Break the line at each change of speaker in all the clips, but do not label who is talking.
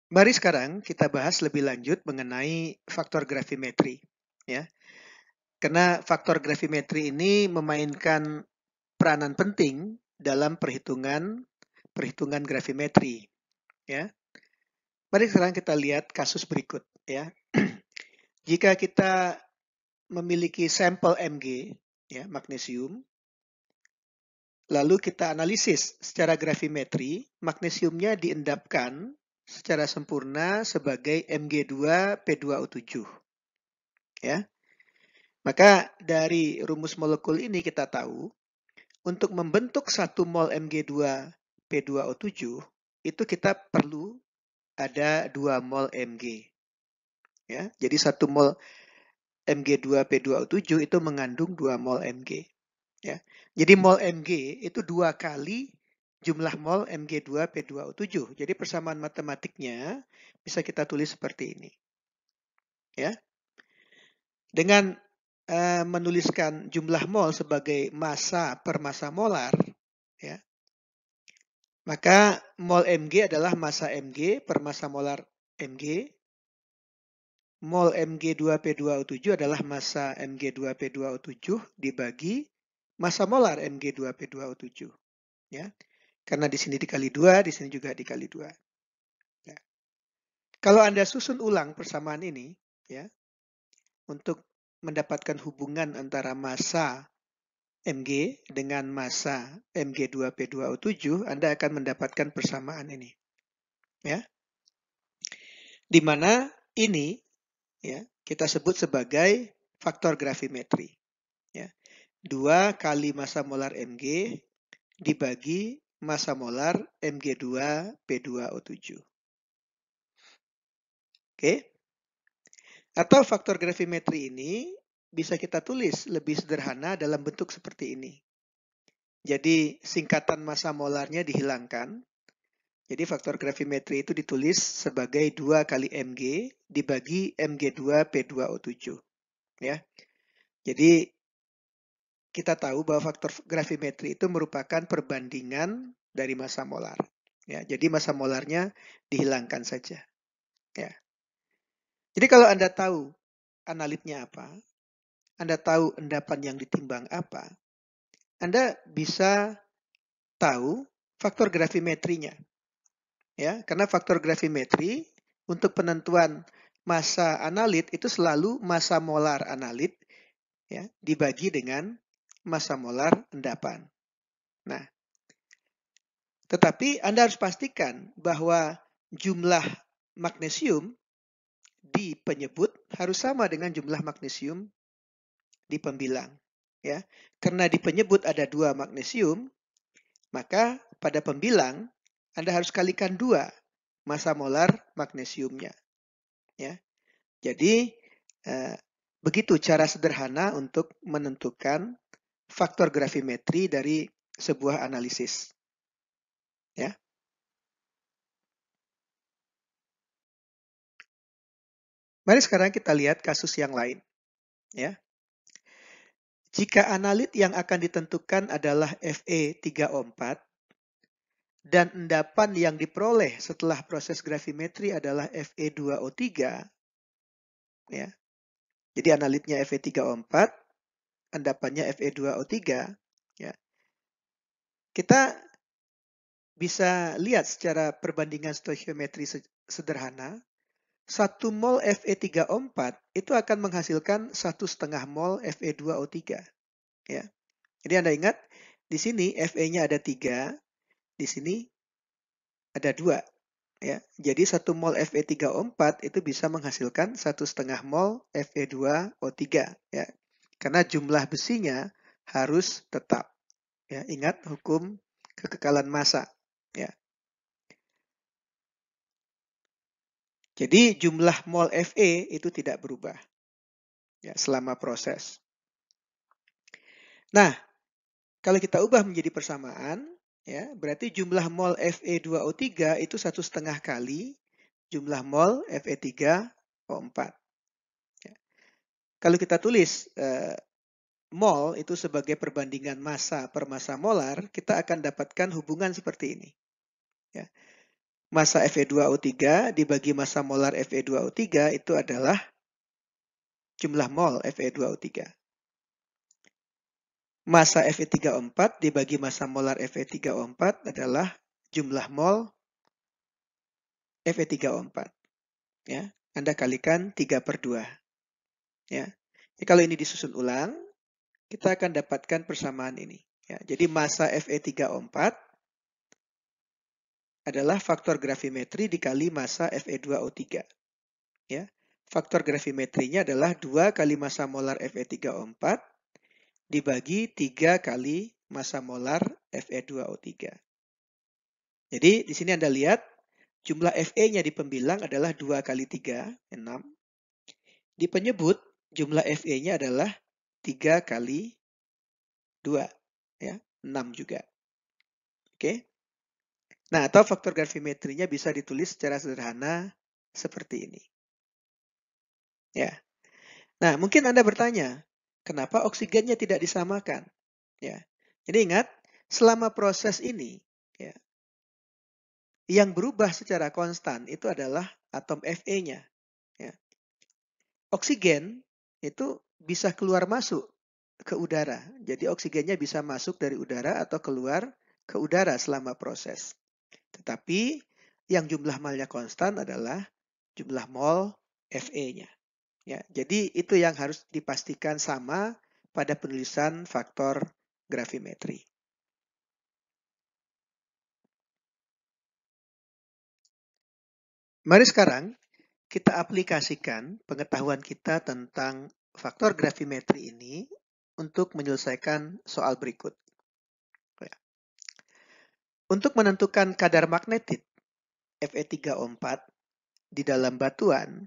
Mari sekarang kita bahas lebih lanjut mengenai faktor gravimetri, ya. Karena faktor gravimetri ini memainkan peranan penting dalam perhitungan perhitungan gravimetri, ya. Mari sekarang kita lihat kasus berikut, ya. Jika kita memiliki sampel Mg, ya, magnesium, lalu kita analisis secara gravimetri, magnesiumnya diendapkan secara sempurna sebagai Mg2P2O7, ya. Maka dari rumus molekul ini kita tahu, untuk membentuk 1 mol Mg2P2O7, itu kita perlu ada 2 mol Mg. Ya. Jadi 1 mol Mg2P2O7 itu mengandung 2 mol Mg. Ya. Jadi mol Mg itu 2 kali jumlah mol Mg2P2O7. Jadi persamaan matematiknya bisa kita tulis seperti ini. Ya. Dengan menuliskan jumlah mol sebagai massa per massa molar, ya, maka mol Mg adalah massa Mg per massa molar Mg. Mol Mg2P2O7 adalah massa Mg2P2O7 dibagi massa molar Mg2P2O7. Ya. Karena di sini dikali 2, di sini juga dikali 2. Ya. Kalau Anda susun ulang persamaan ini, ya, untuk mendapatkan hubungan antara massa Mg dengan massa Mg2P2O7, Anda akan mendapatkan persamaan ini. Ya. Di mana ini, ya, kita sebut sebagai faktor gravimetri. Ya. 2 kali massa molar Mg dibagi massa molar Mg2P2O7. Oke. Atau faktor gravimetri ini bisa kita tulis lebih sederhana dalam bentuk seperti ini. Jadi singkatan massa molarnya dihilangkan. Jadi faktor gravimetri itu ditulis sebagai 2 kali Mg dibagi Mg2P2O7. Ya. Jadi kita tahu bahwa faktor gravimetri itu merupakan perbandingan dari massa molar. Ya, jadi massa molarnya dihilangkan saja. Ya. Jadi kalau Anda tahu analitnya apa, Anda tahu endapan yang ditimbang apa, Anda bisa tahu faktor gravimetrinya. Ya, karena faktor gravimetri untuk penentuan massa analit itu selalu massa molar analit, ya, dibagi dengan massa molar endapan. Nah, tetapi Anda harus pastikan bahwa jumlah magnesium di penyebut harus sama dengan jumlah magnesium di pembilang. Ya, karena di penyebut ada 2 magnesium, maka pada pembilang Anda harus kalikan 2 massa molar magnesiumnya. Ya, jadi begitu cara sederhana untuk menentukan faktor gravimetri dari sebuah analisis. Ya. Mari sekarang kita lihat kasus yang lain. Ya. Jika analit yang akan ditentukan adalah Fe3O4 dan endapan yang diperoleh setelah proses gravimetri adalah Fe2O3, ya. Jadi analitnya Fe3O4, endapannya Fe2O3, ya. Kita bisa lihat secara perbandingan stoikiometri sederhana, 1 mol Fe3O4 itu akan menghasilkan 1,5 mol Fe2O3. Ya. Jadi Anda ingat, di sini Fe-nya ada 3, di sini ada 2. Ya. Jadi 1 mol Fe3O4 itu bisa menghasilkan 1,5 mol Fe2O3. Ya. Karena jumlah besinya harus tetap. Ya. Ingat hukum kekekalan massa. Ya. Jadi jumlah mol Fe itu tidak berubah, ya, selama proses. Nah, kalau kita ubah menjadi persamaan, ya, berarti jumlah mol Fe2O3 itu 1,5 kali jumlah mol Fe3O4. Ya. Kalau kita tulis mol itu sebagai perbandingan massa per massa molar, kita akan dapatkan hubungan seperti ini. Ya. Massa Fe2O3 dibagi massa molar Fe2O3 itu adalah jumlah mol Fe2O3. Massa Fe3O4 dibagi massa molar Fe3O4 adalah jumlah mol Fe3O4. Ya, Anda kalikan 3/2. Ya. Jadi kalau ini disusun ulang, kita akan dapatkan persamaan ini. Ya, jadi massa Fe3O4 adalah faktor gravimetri dikali massa Fe2O3. Ya. Faktor gravimetrinya adalah 2 kali massa molar Fe3O4 dibagi 3 kali massa molar Fe2O3. Jadi di sini Anda lihat jumlah Fe-nya di pembilang adalah 2 kali 3, 6. Di penyebut jumlah Fe-nya adalah 3 kali 2, ya, 6 juga. Oke. Nah, atau faktor gravimetrinya bisa ditulis secara sederhana seperti ini. Ya. Nah, mungkin Anda bertanya, kenapa oksigennya tidak disamakan? Ya. Jadi ingat, selama proses ini, ya, yang berubah secara konstan itu adalah atom Fe-nya. Ya. Oksigen itu bisa keluar masuk ke udara. Jadi oksigennya bisa masuk dari udara atau keluar ke udara selama proses. Tetapi yang jumlah molnya konstan adalah jumlah mol Fe-nya. Ya, jadi itu yang harus dipastikan sama pada penulisan faktor gravimetri. Mari sekarang kita aplikasikan pengetahuan kita tentang faktor gravimetri ini untuk menyelesaikan soal berikut. Untuk menentukan kadar magnetit Fe3O4 di dalam batuan,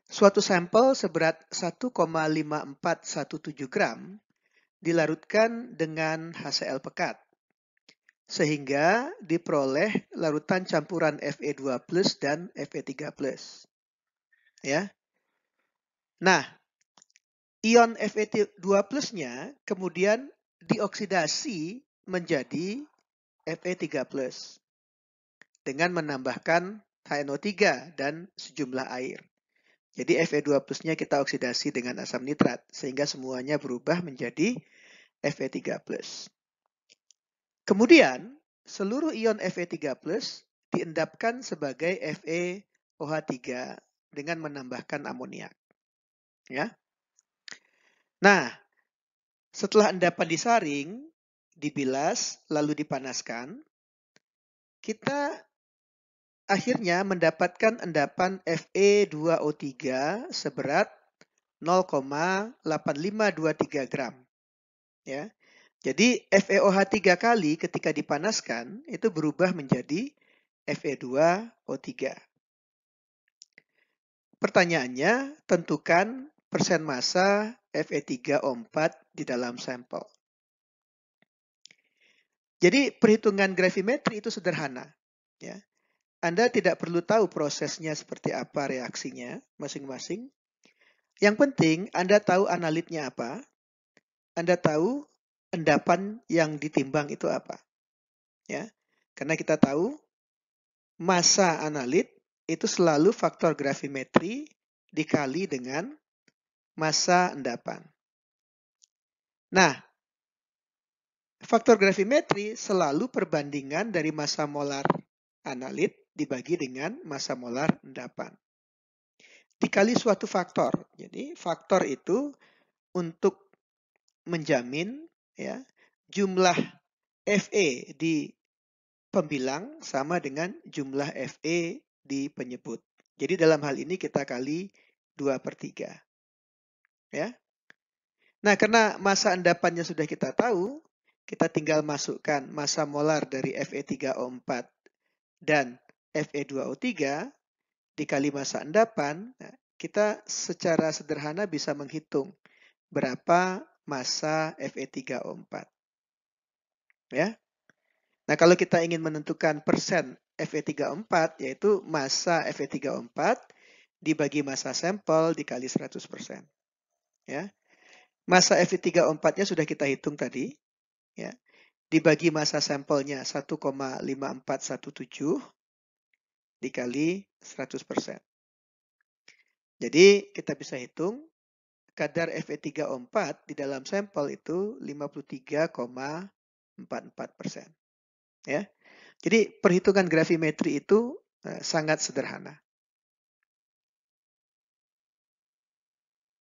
suatu sampel seberat 1,5417 gram dilarutkan dengan HCl pekat, sehingga diperoleh larutan campuran Fe2+ dan Fe3+. Ya. Nah, ion Fe2+-nya kemudian dioksidasi menjadi Fe3+ dengan menambahkan HNO3 dan sejumlah air. Jadi Fe2+-nya kita oksidasi dengan asam nitrat sehingga semuanya berubah menjadi Fe3+. Kemudian seluruh ion Fe3+ diendapkan sebagai FeOH3 dengan menambahkan amoniak. Ya. Nah, setelah endapan disaring, dibilas, lalu dipanaskan, kita akhirnya mendapatkan endapan Fe2O3 seberat 0,8523 gram. Ya. Jadi FeOH3 kali ketika dipanaskan itu berubah menjadi Fe2O3. Pertanyaannya, tentukan persen massa Fe3O4 di dalam sampel. Jadi perhitungan gravimetri itu sederhana. Ya. Anda tidak perlu tahu prosesnya seperti apa reaksinya masing-masing. Yang penting Anda tahu analitnya apa. Anda tahu endapan yang ditimbang itu apa. Ya. Karena kita tahu massa analit itu selalu faktor gravimetri dikali dengan massa endapan. Nah, faktor gravimetri selalu perbandingan dari massa molar analit dibagi dengan massa molar endapan. Dikali suatu faktor. Jadi faktor itu untuk menjamin ya jumlah Fe di pembilang sama dengan jumlah Fe di penyebut. Jadi dalam hal ini kita kali 2/3. Ya. Nah, karena massa endapannya sudah kita tahu, kita tinggal masukkan massa molar dari Fe3O4 dan Fe2O3 dikali massa endapan, nah, kita secara sederhana bisa menghitung berapa massa Fe3O4. Ya. Nah, kalau kita ingin menentukan persen Fe3O4, yaitu massa Fe3O4 dibagi massa sampel dikali 100%. Ya. Massa Fe3O4-nya sudah kita hitung tadi. Ya. Dibagi massa sampelnya 1,5417. dikali 100%. Jadi kita bisa hitung kadar Fe3O4 di dalam sampel itu 53,44%. Ya. Jadi perhitungan gravimetri itu sangat sederhana.